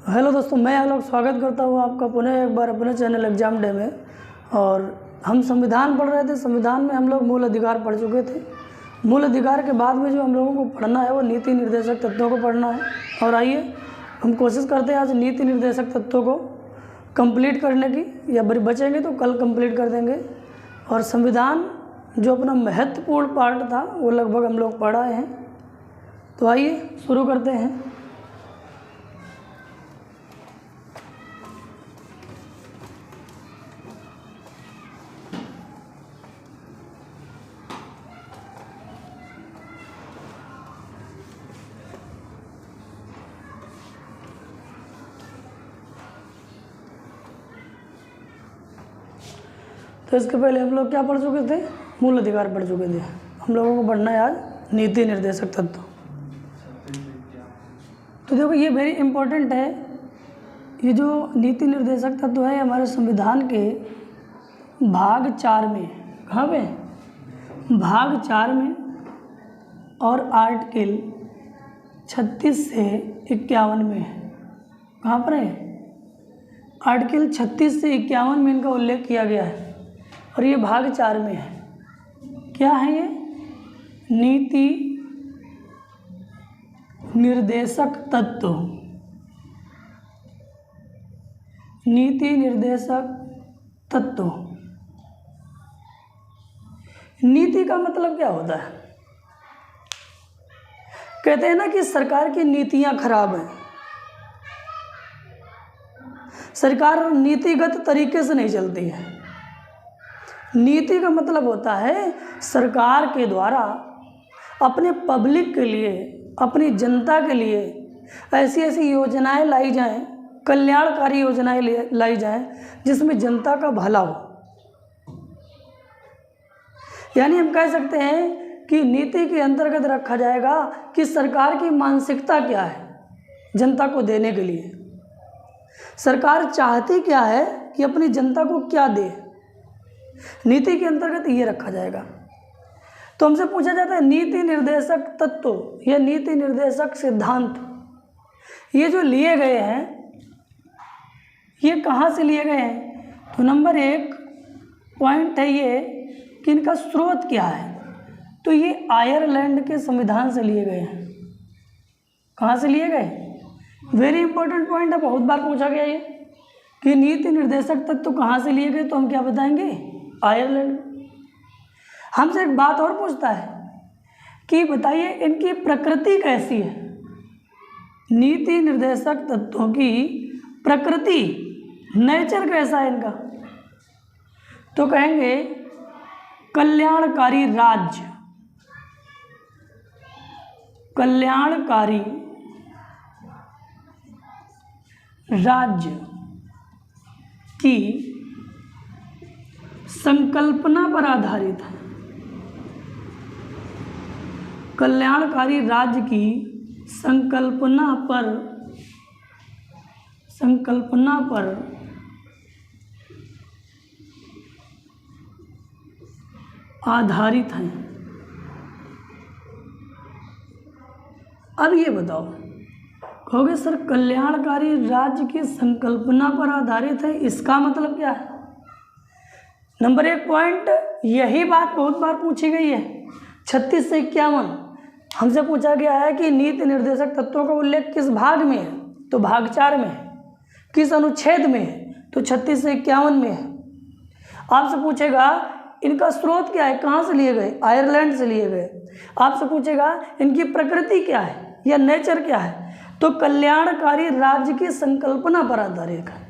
Hello दोस्तों, मैं आलोक स्वागत करता हूँ आपका पुनः एक बार अपने चैनल एग्जाम डे में। और हम संविधान पढ़ रहे थे। संविधान में हम लोग मूल अधिकार पढ़ चुके थे। मूल अधिकार के बाद में जो हम लोगों को पढ़ना है वो नीति निर्देशक तत्वों को पढ़ना है। और आइए हम कोशिश करते हैं आज नीति निर्देशक तत्वों को कंप्लीट करने की, या बचेंगे तो कल कंप्लीट कर देंगे। और संविधान जो अपना महत्वपूर्ण पार्ट था वो लगभग हम लोग पढ़ आए हैं। तो आइए शुरू करते हैं। तो इसके पहले हम लोग क्या पढ़ चुके थे? मूल अधिकार पढ़ चुके थे। हम लोगों को पढ़ना है आज नीति निर्देशक तत्व। तो देखो ये वेरी इम्पोर्टेंट है। ये जो नीति निर्देशक तत्व है हमारे संविधान के भाग 4 में, कहाँ पे? भाग 4 में और आर्टिकल 36 से 51 में। कहाँ पर है? आर्टिकल 36 से 51 में इनका उल्लेख किया गया है। और ये भाग 4 में है। क्या है ये? नीति निर्देशक तत्व। नीति निर्देशक तत्व। नीति का मतलब क्या होता है? कहते हैं ना कि सरकार की नीतियां खराब हैं। सरकार नीतिगत तरीके से नहीं चलती है। नीति का मतलब होता है सरकार के द्वारा अपने पब्लिक के लिए, अपनी जनता के लिए ऐसी ऐसी योजनाएं लाई जाएं, कल्याणकारी योजनाएं लाई जाएं जिसमें जनता का भला हो। यानी हम कह सकते हैं कि नीति के अंतर्गत रखा जाएगा कि सरकार की मानसिकता क्या है जनता को देने के लिए। सरकार चाहती क्या है कि अपनी जनता को क्या दे, नीति के अंतर्गत ये रखा जाएगा। तो हमसे पूछा जाता है नीति निर्देशक तत्व या नीति निर्देशक सिद्धांत, ये जो लिए गए हैं ये कहाँ से लिए गए हैं? तो नंबर 1 पॉइंट है ये कि इनका स्रोत क्या है। तो ये आयरलैंड के संविधान से लिए गए हैं। कहाँ से लिए गए? वेरी इंपॉर्टेंट पॉइंट है, बहुत बार पूछा गया ये कि नीति निर्देशक तत्व कहाँ से लिए गए। तो हम क्या बताएंगे? आयरलैंड। हमसे एक बात और पूछता है कि बताइए इनकी प्रकृति कैसी है। नीति निर्देशक तत्वों की प्रकृति, नेचर कैसा है इनका? तो कहेंगे कल्याणकारी राज्य। कल्याणकारी राज्य की संकल्पना पर आधारित है। कल्याणकारी राज्य की संकल्पना पर आधारित है। अब ये बताओ, कहोगे सर कल्याणकारी राज्य की संकल्पना पर आधारित है, इसका मतलब क्या है? नंबर 1 पॉइंट, यही बात बहुत बार पूछी गई है। 36 से 51 हमसे पूछा गया है कि नीति निर्देशक तत्वों का उल्लेख किस भाग में है? तो भाग 4 में है। किस अनुच्छेद में है? तो 36 से 51 में है। आपसे पूछेगा इनका स्रोत क्या है, कहाँ से लिए गए? आयरलैंड से लिए गए। आपसे पूछेगा इनकी प्रकृति क्या है या नेचर क्या है? तो कल्याणकारी राज्य की संकल्पना पर आधारित है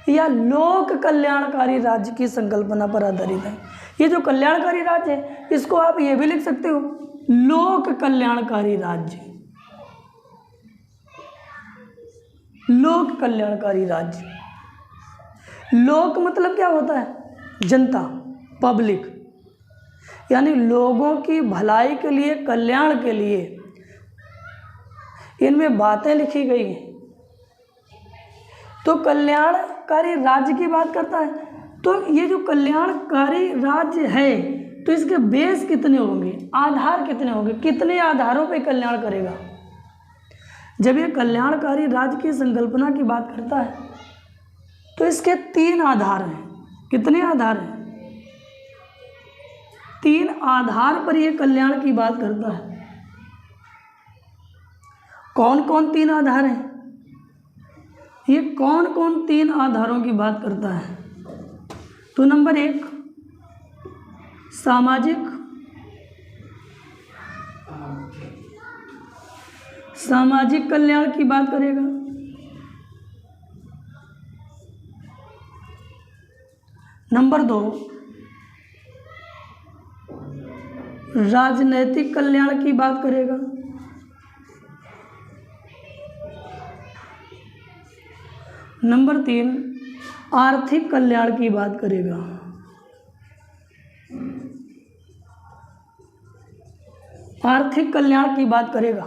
या लोक कल्याणकारी राज्य की संकल्पना पर आधारित है। ये जो कल्याणकारी राज्य है इसको आप ये भी लिख सकते हो, लोक कल्याणकारी राज्य। लोक कल्याणकारी राज्य। लोक मतलब क्या होता है? जनता, पब्लिक। यानी लोगों की भलाई के लिए, कल्याण के लिए इनमें बातें लिखी गई हैं। तो कल्याणकारी राज्य की बात करता है। तो ये जो कल्याणकारी राज्य है तो इसके बेस कितने होंगे, आधार कितने होंगे, कितने आधारों पे कल्याण करेगा? जब ये कल्याणकारी राज्य की संकल्पना की बात करता है तो इसके 3 आधार हैं। कितने आधार हैं? 3 आधार पर ये कल्याण की बात करता है। कौन कौन 3 आधार हैं? ये कौन कौन 3 आधारों की बात करता है? तो नंबर 1 सामाजिक कल्याण की बात करेगा। नंबर 2 राजनैतिक कल्याण की बात करेगा। नंबर 3 आर्थिक कल्याण की बात करेगा। आर्थिक कल्याण की बात करेगा।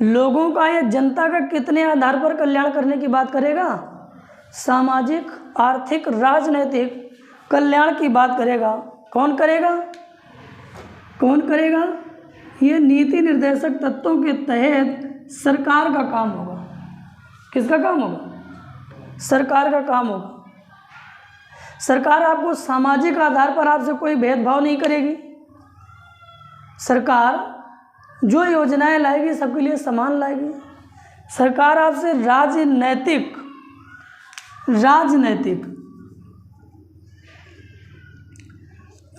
लोगों का या जनता का कितने आधार पर कल्याण करने की बात करेगा? सामाजिक, आर्थिक, राजनैतिक कल्याण की बात करेगा। कौन करेगा? कौन करेगा? ये नीति निर्देशक तत्वों के तहत सरकार का काम होगा। किसका काम होगा? सरकार का काम होगा। सरकार आपको सामाजिक आधार पर आपसे कोई भेदभाव नहीं करेगी। सरकार जो योजनाएं लाएगी सबके लिए समान लाएगी। सरकार आपसे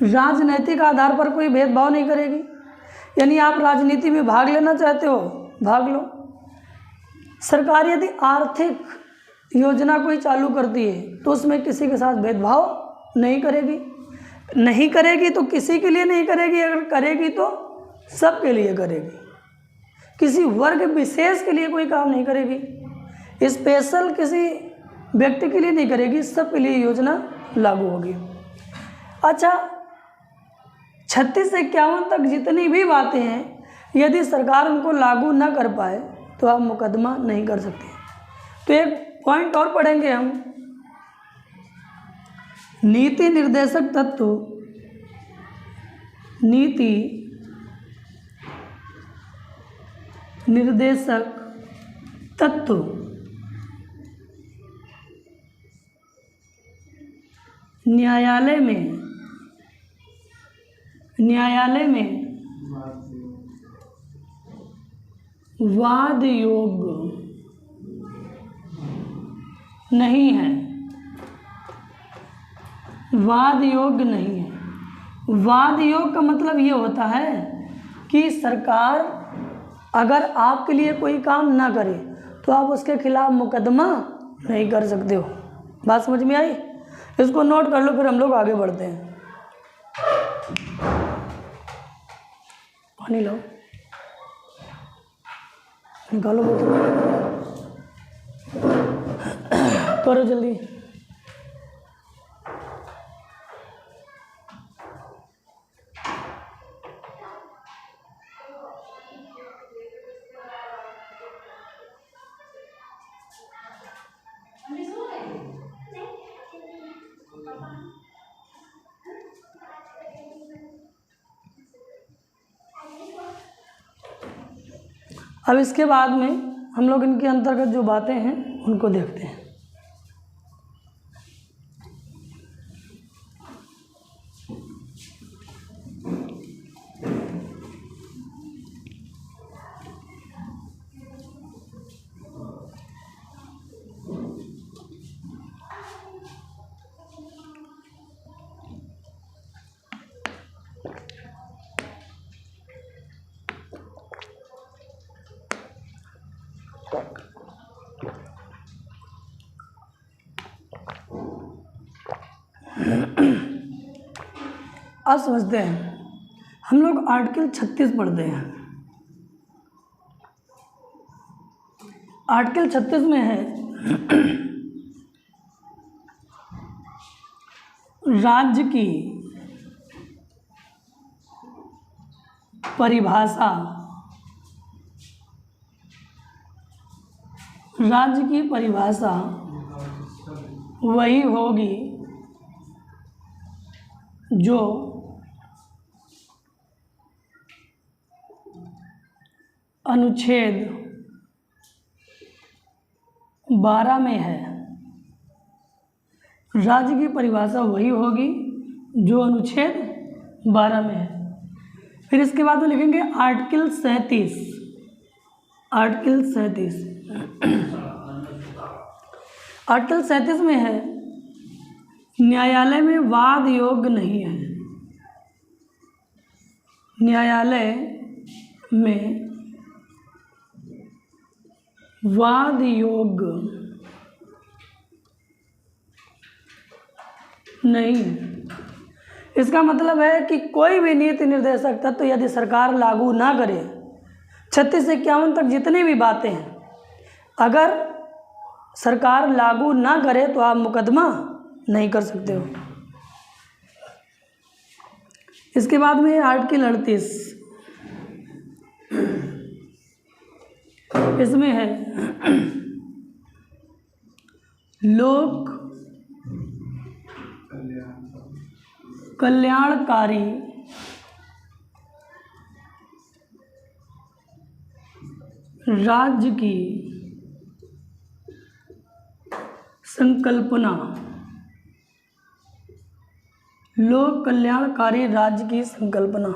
राजनैतिक आधार पर कोई भेदभाव नहीं करेगी। यानी आप राजनीति में भाग लेना चाहते हो, भाग लो। सरकार यदि आर्थिक योजना कोई चालू करती है तो उसमें किसी के साथ भेदभाव नहीं करेगी तो किसी के लिए नहीं करेगी, अगर करेगी तो सबके लिए करेगी। किसी वर्ग विशेष के लिए कोई काम नहीं करेगी, स्पेशल किसी व्यक्ति के लिए नहीं करेगी, सबके लिए योजना लागू होगी। अच्छा, 36 से 51 तक जितनी भी बातें हैं, यदि सरकार उनको लागू ना कर पाए तो आप मुकदमा नहीं कर सकते। तो एक पॉइंट और पढ़ेंगे हम, नीति निर्देशक तत्व न्यायालय में वाद योग्य नहीं है। वाद योग्य नहीं है। वाद योग्य का मतलब ये होता है कि सरकार अगर आपके लिए कोई काम ना करे तो आप उसके खिलाफ मुकदमा नहीं कर सकते हो। बात समझ में आई? इसको नोट कर लो, फिर हम लोग आगे बढ़ते हैं। पानी लो, निकालो बोतल, करो जल्दी। अब इसके बाद में हम लोग इनके अंतर्गत जो बातें हैं उनको देखते हैं। अब समझते हैं, हम लोग आर्टिकल 36 पढ़ते हैं। आर्टिकल 36 में है राज्य की परिभाषा। राज्य की परिभाषा वही होगी जो अनुच्छेद 12 में है, राज्य की परिभाषा वही होगी जो अनुच्छेद 12 में है। फिर इसके बाद में लिखेंगे आर्टिकल 37। आर्टिकल 37 आर्टिकल 37 में है, न्यायालय में वाद योग्य नहीं है। न्यायालय में वाद योग्य नहीं। इसका मतलब है कि कोई भी नीति निर्देशक तत्व यदि सरकार लागू ना करे, 36 से 51 तक जितनी भी बातें हैं, अगर सरकार लागू ना करे तो आप मुकदमा नहीं कर सकते हो। इसके बाद में आर्टिकल 38, इसमें है लोक कल्याणकारी राज्य की संकल्पना। लोक कल्याणकारी राज्य की संकल्पना।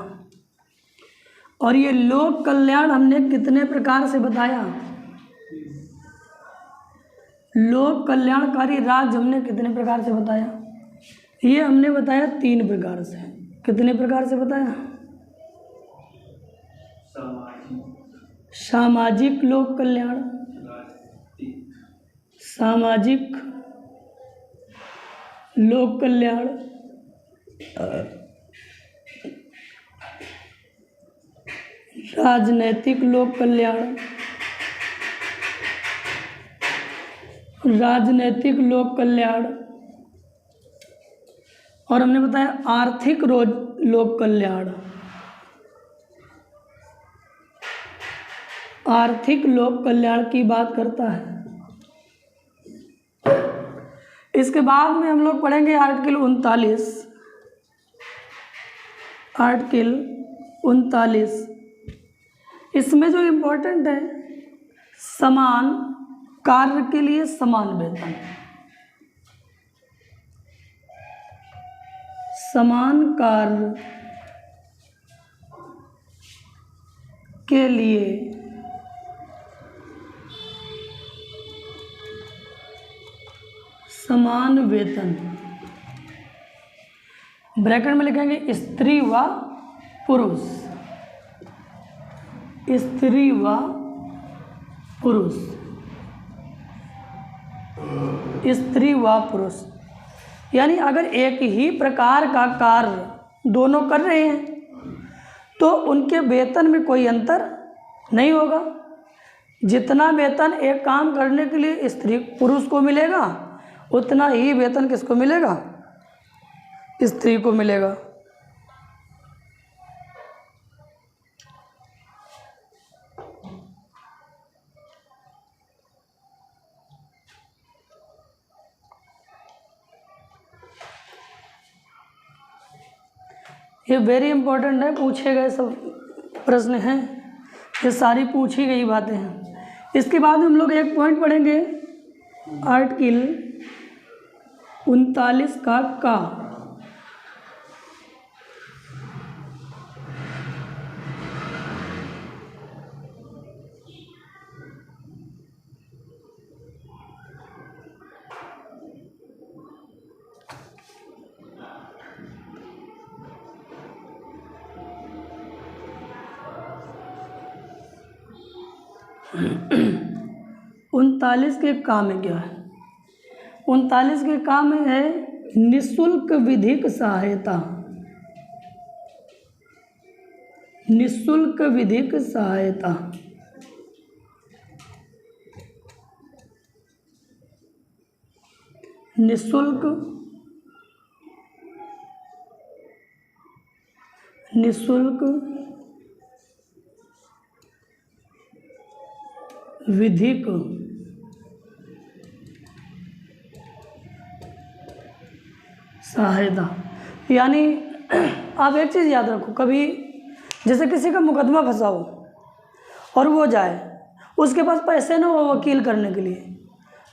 और ये लोक कल्याण हमने कितने प्रकार से बताया? लोक कल्याणकारी राज्य हमने कितने प्रकार से बताया? ये हमने बताया 3 प्रकार से। कितने प्रकार से बताया? सामाजिक लोक कल्याण, सामाजिक लोक कल्याण, राजनैतिक लोक कल्याण, राजनैतिक लोक कल्याण, और हमने बताया आर्थिक लोक कल्याण। आर्थिक लोक कल्याण की बात करता है। इसके बाद में हम लोग पढ़ेंगे आर्टिकल 39। आर्टिकल 39, इसमें जो इम्पोर्टेंट है, समान कार्य के लिए समान वेतन। समान कार्य के लिए समान वेतन। ब्रैकेट में लिखेंगे स्त्री व पुरुष। स्त्री व पुरुष। स्त्री व पुरुष यानी अगर एक ही प्रकार का कार्य दोनों कर रहे हैं तो उनके वेतन में कोई अंतर नहीं होगा। जितना वेतन एक काम करने के लिए स्त्री पुरुष को मिलेगा, उतना ही वेतन किसको मिलेगा? स्त्री को मिलेगा। ये वेरी इंपॉर्टेंट है, पूछे गए सब प्रश्न हैं, ये सारी पूछी गई बातें हैं। इसके बाद हम लोग एक पॉइंट पढ़ेंगे, आर्टिकल 39 का। उनतालीस के काम में क्या है? 39 के काम में है निःशुल्क विधिक सहायता। निःशुल्क विधिक सहायता। निःशुल्क विधिक सहायता। यानी आप एक चीज़ याद रखो, कभी जैसे किसी का मुकदमा फंसा हो और वो जाए, उसके पास पैसे ना हो वकील करने के लिए,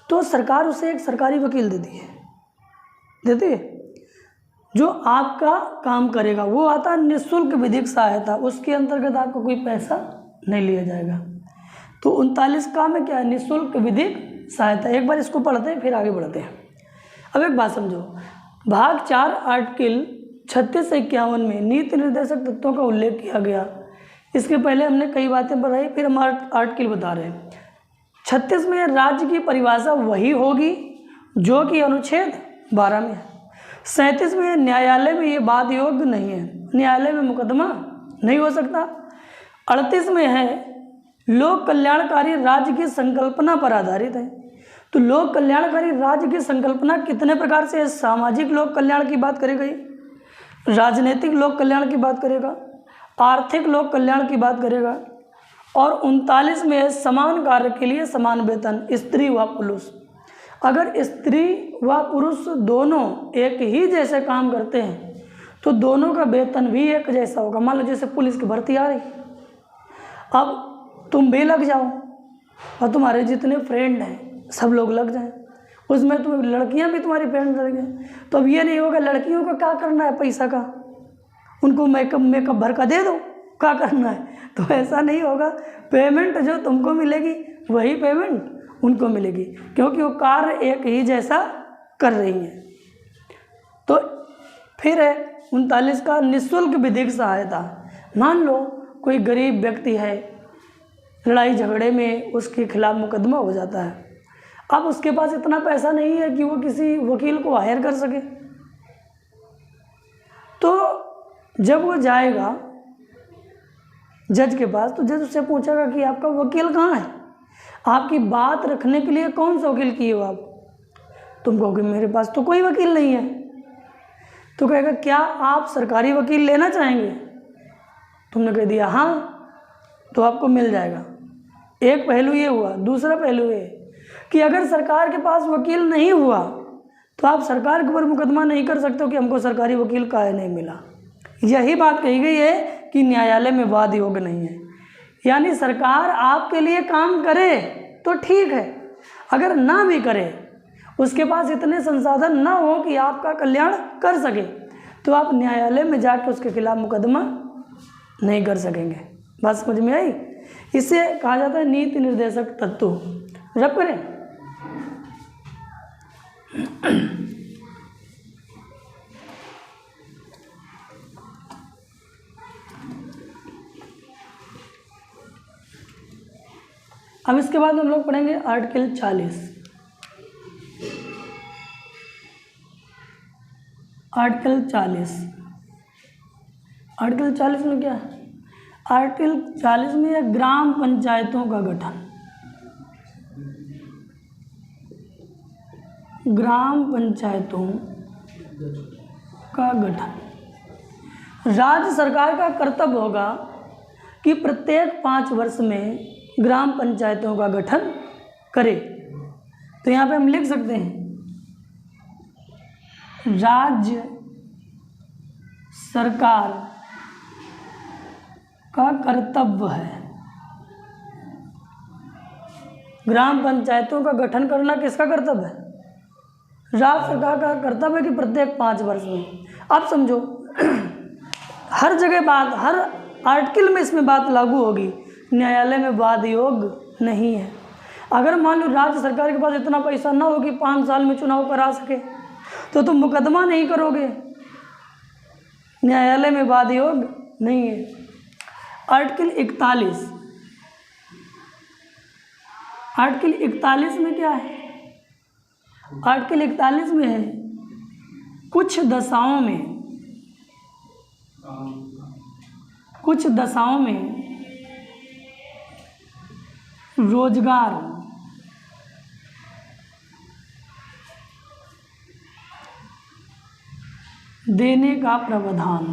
तो सरकार उसे एक सरकारी वकील देती है जो आपका काम करेगा। वो आता है निःशुल्क विधिक सहायता, उसके अंतर्गत आपको कोई पैसा नहीं लिया जाएगा। तो 39 का में क्या है, निःशुल्क विधिक सहायता। एक बार इसको पढ़ते हैं फिर आगे बढ़ते हैं। अब एक बात समझो, भाग 4 आर्टिकल 36 से 51 में नीति निर्देशक तत्वों का उल्लेख किया गया। इसके पहले हमने कई बातें बताई, फिर हम आर्टिकल बता रहे हैं। 36 में राज्य की परिभाषा वही होगी जो कि अनुच्छेद 12 में है। 37 में न्यायालय में ये बात योग्य नहीं है, न्यायालय में मुकदमा नहीं हो सकता। 38 में है लोक कल्याणकारी राज्य की संकल्पना पर आधारित है। तो लोक कल्याणकारी राज्य की संकल्पना कितने प्रकार से है? सामाजिक लोक कल्याण की बात करेगा, राजनीतिक लोक कल्याण की बात करेगा, आर्थिक लोक कल्याण की बात करेगा। और 39 में है समान कार्य के लिए समान वेतन, स्त्री व पुरुष। अगर स्त्री व पुरुष दोनों एक ही जैसे काम करते हैं तो दोनों का वेतन भी एक जैसा होगा। मान लो जैसे पुलिस की भर्ती आ रही, अब तुम भी लग जाओ और तुम्हारे जितने फ्रेंड हैं सब लोग लग जाएं, उसमें तुम लड़कियां भी तुम्हारी फ्रेंड लगें, तो अब ये नहीं होगा लड़कियों को क्या करना है पैसा का, उनको मेकअप भर का दे दो, क्या करना है? तो ऐसा नहीं होगा। पेमेंट जो तुमको मिलेगी वही पेमेंट उनको मिलेगी, क्योंकि वो कार्य एक ही जैसा कर रही हैं। तो फिर है 39 का निःशुल्क विधिक सहायता। मान लो कोई गरीब व्यक्ति है, लड़ाई झगड़े में उसके खिलाफ मुकदमा हो जाता है, अब उसके पास इतना पैसा नहीं है कि वो किसी वकील को हायर कर सके, तो जब वो जाएगा जज के पास तो जज उससे पूछेगा कि आपका वकील कहाँ है, आपकी बात रखने के लिए कौन सा वकील किए हो आप? तुम कहोगे मेरे पास तो कोई वकील नहीं है। तो कहेगा क्या आप सरकारी वकील लेना चाहेंगे? तुमने कह दिया हाँ, तो आपको मिल जाएगा। एक पहलू ये हुआ। दूसरा पहलू ये कि अगर सरकार के पास वकील नहीं हुआ तो आप सरकार के ऊपर मुकदमा नहीं कर सकते हो कि हमको सरकारी वकील काहे नहीं मिला। यही बात कही गई है कि न्यायालय में वाद योग्य नहीं है। यानी सरकार आपके लिए काम करे तो ठीक है, अगर ना भी करे, उसके पास इतने संसाधन ना हो कि आपका कल्याण कर सके, तो आप न्यायालय में जाकर उसके खिलाफ मुकदमा नहीं कर सकेंगे। बात समझ में आई? इसे कहा जाता है नीति निर्देशक तत्व। रब करें। अब इसके बाद हम लोग पढ़ेंगे आर्टिकल 40। आर्टिकल 40 में क्या है? आर्टिकल 40 में है ग्राम पंचायतों का गठन। ग्राम पंचायतों का गठन राज्य सरकार का कर्तव्य होगा कि प्रत्येक 5 वर्ष में ग्राम पंचायतों का गठन करे। तो यहाँ पे हम लिख सकते हैं राज्य सरकार का कर्तव्य है। ग्राम पंचायतों का गठन करना किसका कर्तव्य है? राज्य सरकार का कर्तव्य है कि प्रत्येक 5 वर्ष में। अब समझो हर जगह बात, हर आर्टिकल में इसमें बात लागू होगी। न्यायालय में वाद योग्य नहीं है। अगर मान लो राज्य सरकार के पास इतना पैसा ना हो कि 5 साल में चुनाव करा सके, तो तुम मुकदमा नहीं करोगे, न्यायालय में वाद योग्य नहीं है। आर्टिकल 41। आर्टिकल 41 में क्या है? आर्टिकल 41 में है कुछ दशाओं में रोजगार देने का प्रावधान।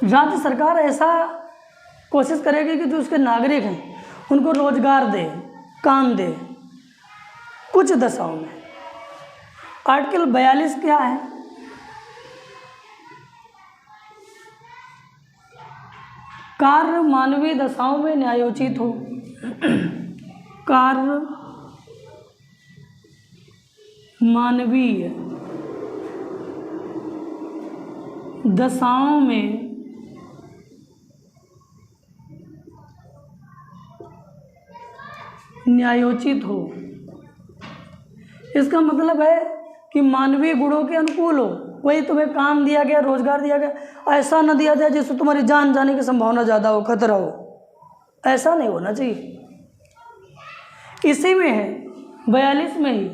राज्य सरकार ऐसा कोशिश करेगी कि जो उसके नागरिक हैं उनको रोजगार दे, काम दे, कुछ दशाओं में। आर्टिकल 42 क्या है? कार्य मानवीय दशाओं में न्यायोचित हो। कार्य मानवीय दशाओं में न्यायोचित हो। इसका मतलब है कि मानवीय गुणों के अनुकूल हो। वही तुम्हें काम दिया गया, रोजगार दिया गया, ऐसा न दिया जाए जिससे तुम्हारी जान जाने की संभावना ज़्यादा हो, खतरा हो, ऐसा नहीं होना चाहिए। इसी में है 42 में ही,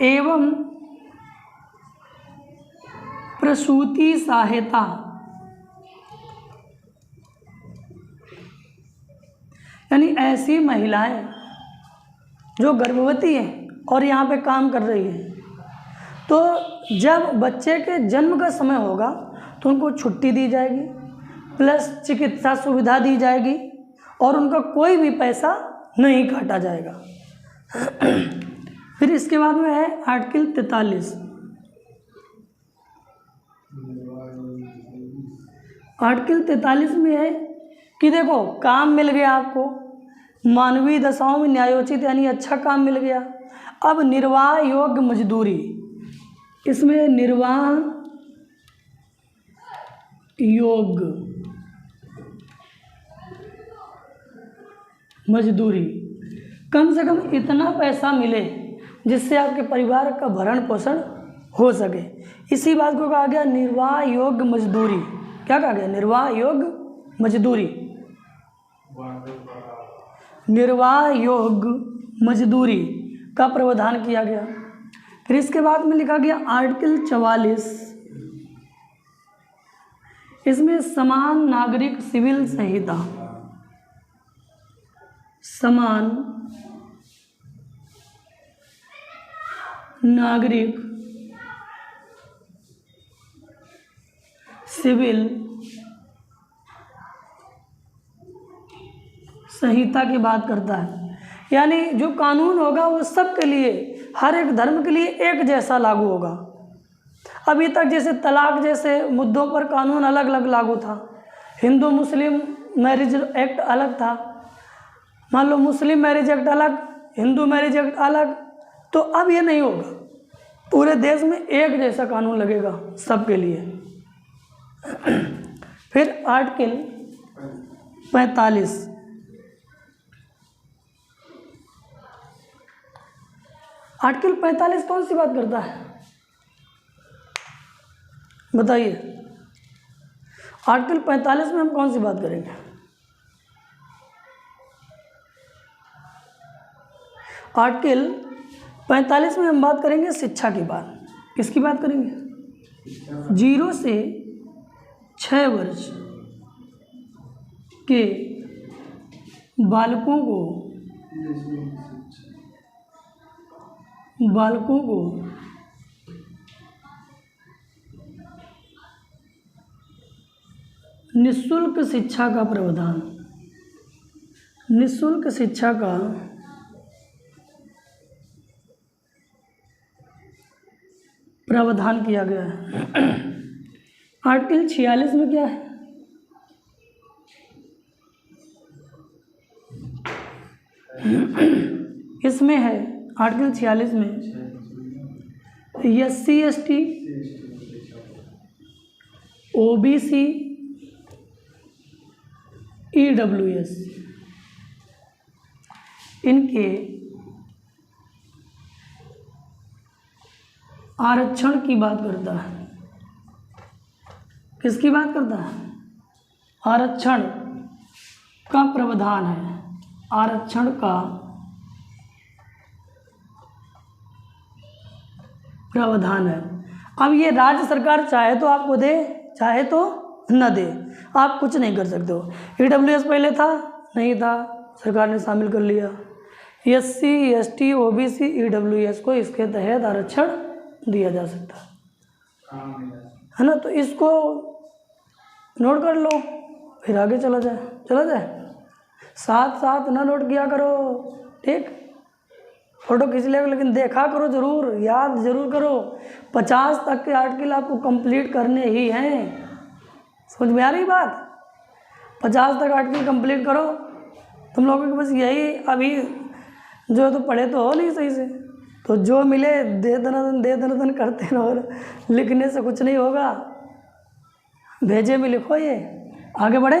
एवं प्रसूति सहायता, यानी ऐसी महिलाएं जो गर्भवती हैं और यहाँ पे काम कर रही हैं, तो जब बच्चे के जन्म का समय होगा तो उनको छुट्टी दी जाएगी, प्लस चिकित्सा सुविधा दी जाएगी और उनका कोई भी पैसा नहीं काटा जाएगा। फिर इसके बाद में है आर्टिकल 43। आर्टिकल 43 में है कि देखो काम मिल गया आपको, मानवीय दशाओं में न्यायोचित यानी अच्छा काम मिल गया। अब निर्वाह योग्य मजदूरी, इसमें निर्वाह योग्य मजदूरी, कम से कम इतना पैसा मिले जिससे आपके परिवार का भरण पोषण हो सके। इसी बात को कहा गया निर्वाह योग्य मजदूरी। क्या कहा गया? निर्वाह योग्य मजदूरी। निर्वाह योग्य मजदूरी का प्रावधान किया गया। फिर इसके बाद में लिखा गया आर्टिकल 44, इसमें समान नागरिक सिविल संहिता, समान नागरिक सिविल संहिता की बात करता है, यानी जो कानून होगा वो सबके लिए, हर एक धर्म के लिए एक जैसा लागू होगा। अभी तक जैसे तलाक जैसे मुद्दों पर कानून अलग अलग लागू था, हिंदू मुस्लिम मैरिज एक्ट अलग था, मान लो मुस्लिम मैरिज एक्ट अलग, हिंदू मैरिज एक्ट अलग, तो अब ये नहीं होगा, पूरे देश में एक जैसा कानून लगेगा सबके लिए। फिर आर्टिकल 45, आर्टिकल 45 कौन सी बात करता है बताइए? आर्टिकल 45 में हम कौन सी बात करेंगे? आर्टिकल 45 में हम बात करेंगे शिक्षा की बात। किसकी बात करेंगे? 0 से 6 वर्ष के बालकों को निःशुल्क शिक्षा का प्रावधान, निःशुल्क शिक्षा का प्रावधान किया गया है। आर्टिकल 46 में क्या है? इसमें है आर्टिकल 46 में SC ST OBC EWS इनके आरक्षण की बात करता है। किसकी बात करता है? आरक्षण का प्रावधान है, आरक्षण का प्रावधान है। अब ये राज्य सरकार चाहे तो आपको दे, चाहे तो न दे, आप कुछ नहीं कर सकते हो। EWS पहले था नहीं था, सरकार ने शामिल कर लिया। SC ST OBC EWS को इसके तहत आरक्षण दिया जा सकता है ना। तो इसको नोट कर लो, फिर आगे चला जाए। साथ साथ ना नोट किया करो, ठीक? फोटो खींच लिया लेकिन देखा करो ज़रूर, याद ज़रूर करो। 50 तक के आर्टिकल आपको कंप्लीट करने ही हैं, समझ में आ रही बात? 50 तक आर्टिकल कंप्लीट करो। तुम लोगों के बस यही अभी जो है तो पढ़े तो हो नहीं सही से, तो जो मिले दे दनादन करते रहो, और लिखने से कुछ नहीं होगा। भेजे में लिखो, ये आगे बढ़े।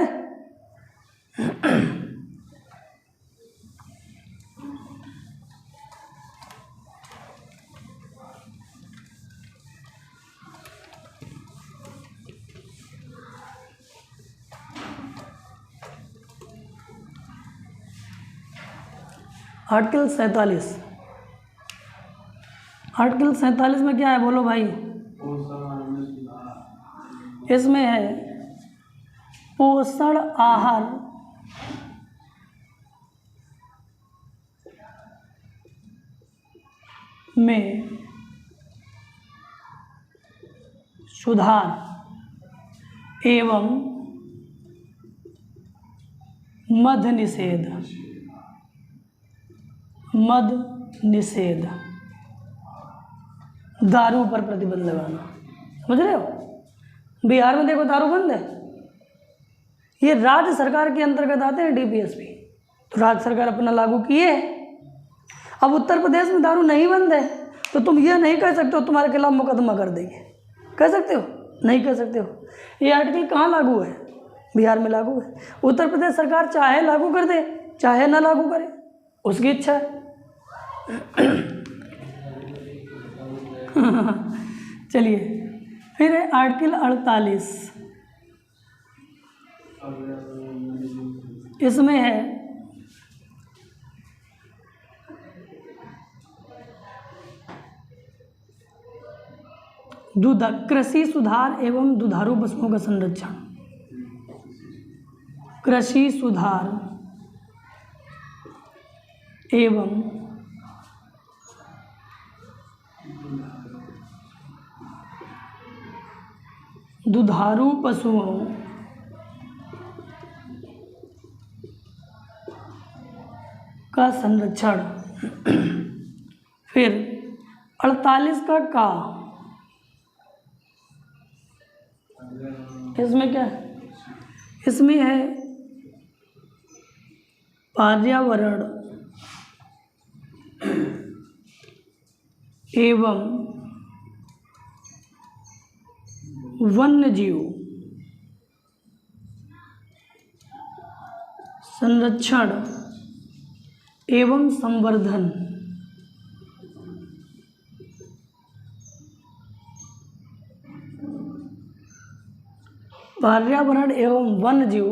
आर्टिकल 47। आर्टिकल 47 में क्या है बोलो भाई? इसमें है पोषण आहार में सुधार एवं मद निषेध। मद निषेध, दारू पर प्रतिबंध लगाना। समझ रहे हो? बिहार में देखो दारू बंद है, ये राज्य सरकार के अंतर्गत आते हैं डीपीएसपी, तो राज्य सरकार अपना लागू किए। अब उत्तर प्रदेश में दारू नहीं बंद है, तो तुम ये नहीं कह सकते हो तुम्हारे खिलाफ मुकदमा कर देंगे। कह सकते हो? नहीं कह सकते हो। ये आर्टिकल कहाँ लागू है? बिहार में लागू है। उत्तर प्रदेश सरकार चाहे लागू कर दे, चाहे ना लागू करे, उसकी इच्छा है। चलिए, फिर है आर्टिकल 48। इसमें है कृषि सुधार एवं दुधारू पशुओं का संरक्षण। कृषि सुधार एवं दुधारू पशुओं का संरक्षण। फिर 48 का इसमें क्या है? इसमें है पर्यावरण एवं वन्य जीव संरक्षण एवं संवर्धन। पर्यावरण एवं वन्य जीव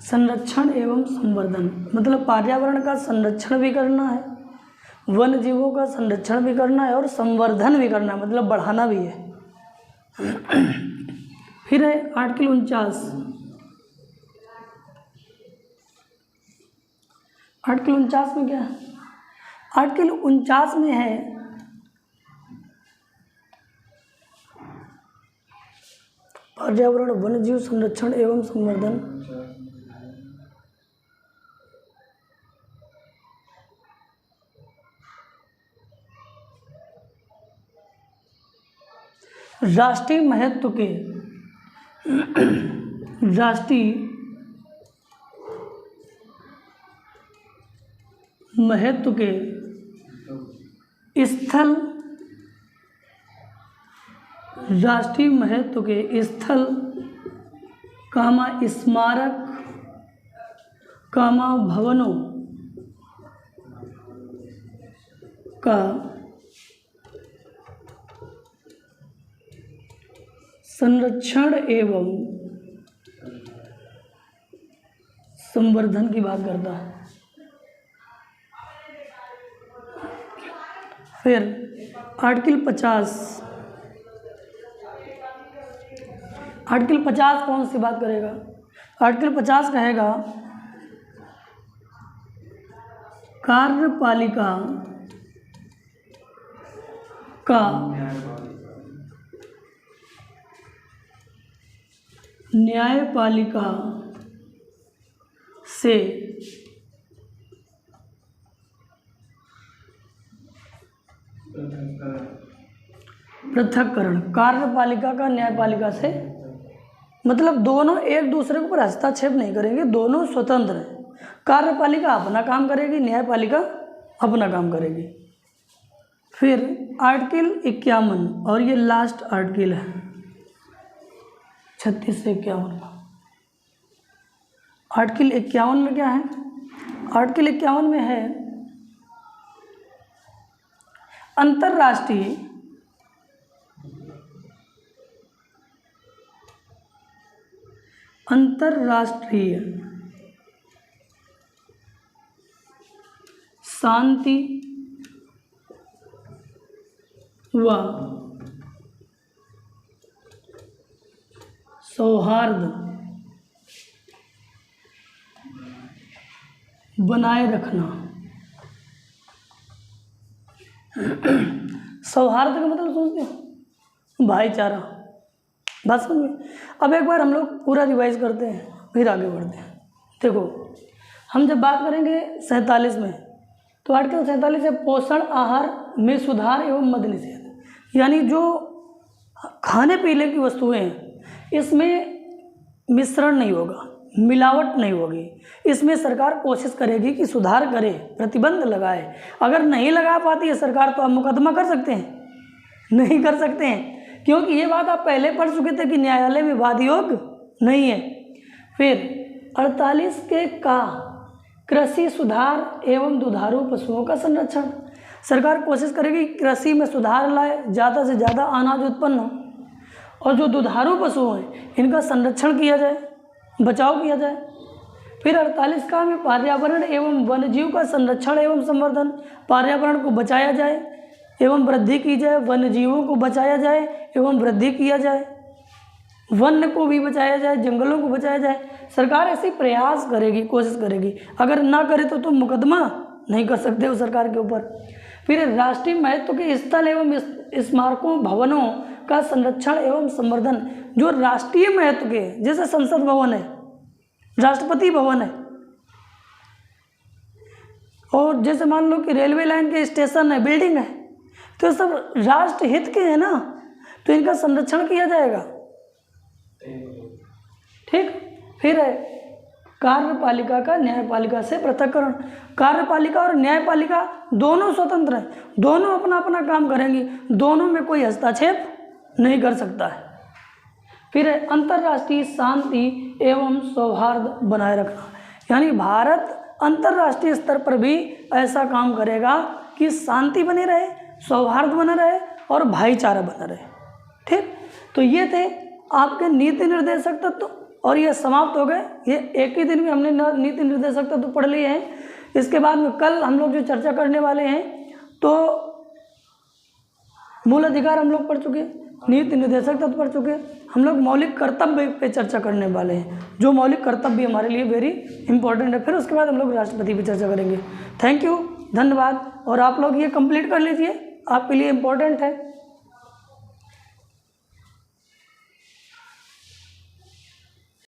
संरक्षण एवं संवर्धन, मतलब पर्यावरण का संरक्षण भी करना है, वन्य जीवों का संरक्षण भी करना है और संवर्धन भी करना है, मतलब बढ़ाना भी है। फिर है आर्टिकल 49। आर्टिकल 49 में क्या है? आर्टिकल 49 में है पर्यावरण वन्यजीव संरक्षण एवं संवर्धन। राष्ट्रीय महत्व के स्थल, राष्ट्रीय महत्व के स्थल कामा स्मारक कामा भवनों का संरक्षण एवं संवर्धन की बात करता है। फिर आर्टिकल 50। आर्टिकल 50 कौन सी बात करेगा? आर्टिकल 50 कहेगा कार्यपालिका का न्यायपालिका से पृथक्करण। कार्यपालिका का न्यायपालिका से मतलब दोनों एक दूसरे के ऊपर हस्तक्षेप नहीं करेंगे, दोनों स्वतंत्र हैं। कार्यपालिका अपना काम करेगी, न्यायपालिका अपना काम करेगी। फिर आर्टिकल 51 और ये लास्ट आर्टिकल है 36 से 51 का। आर्टिकल 51 में क्या है? आर्टिकल 51 में है अंतर्राष्ट्रीय शांति व सौहार्द बनाए रखना। सौहार्द का मतलब सोचते हो भाईचारा। बात समझ में? अब एक बार हम लोग पूरा रिवाइज करते हैं फिर आगे बढ़ते हैं। देखो, हम जब बात करेंगे 47 में, तो आर्टिकल 47 है पोषण आहार में सुधार एवं मद्य निषेध, यानी जो खाने पीने की वस्तुएं हैं इसमें मिश्रण नहीं होगा, मिलावट नहीं होगी। इसमें सरकार कोशिश करेगी कि सुधार करे, प्रतिबंध लगाए। अगर नहीं लगा पाती है सरकार तो आप मुकदमा कर सकते हैं? नहीं कर सकते हैं, क्योंकि ये बात आप पहले पढ़ चुके थे कि न्यायालय में वाद योग्य नहीं है। फिर 48 के का कृषि सुधार एवं दुधारू पशुओं का संरक्षण। सरकार कोशिश करेगी कृषि में सुधार लाए, ज़्यादा से ज़्यादा अनाज उत्पन्न हो, और जो दुधारू पशु हैं इनका संरक्षण किया जाए, बचाव किया जाए। फिर 48 का में पर्यावरण एवं वन्यजीव का संरक्षण एवं संवर्धन। पर्यावरण को बचाया जाए एवं वृद्धि की जाए, वन्यजीवों को बचाया जाए एवं वृद्धि किया जाए, वन्य को भी बचाया जाए, जंगलों को बचाया जाए। सरकार ऐसे प्रयास करेगी, कोशिश करेगी। अगर ना करे तो तुम मुकदमा नहीं कर सकते हो सरकार के ऊपर। फिर राष्ट्रीय महत्व के स्थल एवं स्मारकों भवनों का संरक्षण एवं संवर्धन। जो राष्ट्रीय महत्व के, जैसे संसद भवन है, राष्ट्रपति भवन है, और जैसे मान लो कि रेलवे लाइन के स्टेशन है, बिल्डिंग है, तो ये सब राष्ट्र हित के हैं ना, तो इनका संरक्षण किया जाएगा। ठीक। फिर है कार्यपालिका का न्यायपालिका से पृथक्करण। कार्यपालिका और न्यायपालिका दोनों स्वतंत्र हैं, दोनों अपना अपना काम करेंगी, दोनों में कोई हस्तक्षेप नहीं कर सकता है। फिर है अंतर्राष्ट्रीय शांति एवं सौहार्द बनाए रखना, यानी भारत अंतर्राष्ट्रीय स्तर पर भी ऐसा काम करेगा कि शांति बनी रहे, सौहार्द बना रहे और भाईचारा बना रहे। ठीक। तो ये थे आपके नीति निर्देशक तत्व, और ये समाप्त हो गए। ये एक ही दिन में हमने नीति निर्देशक तत्व पढ़ लिए हैं। इसके बाद में कल हम लोग जो चर्चा करने वाले हैं, तो मूल अधिकार हम लोग पढ़ चुके, नीति निर्देशक तत्व पढ़ चुके, हम लोग मौलिक कर्तव्य पे चर्चा करने वाले हैं, जो मौलिक कर्तव्य हमारे लिए वेरी इंपॉर्टेंट है। फिर उसके बाद हम लोग राष्ट्रपति पे चर्चा करेंगे। थैंक यू, धन्यवाद। और आप लोग ये कंप्लीट कर लीजिए, आपके लिए इम्पोर्टेंट है।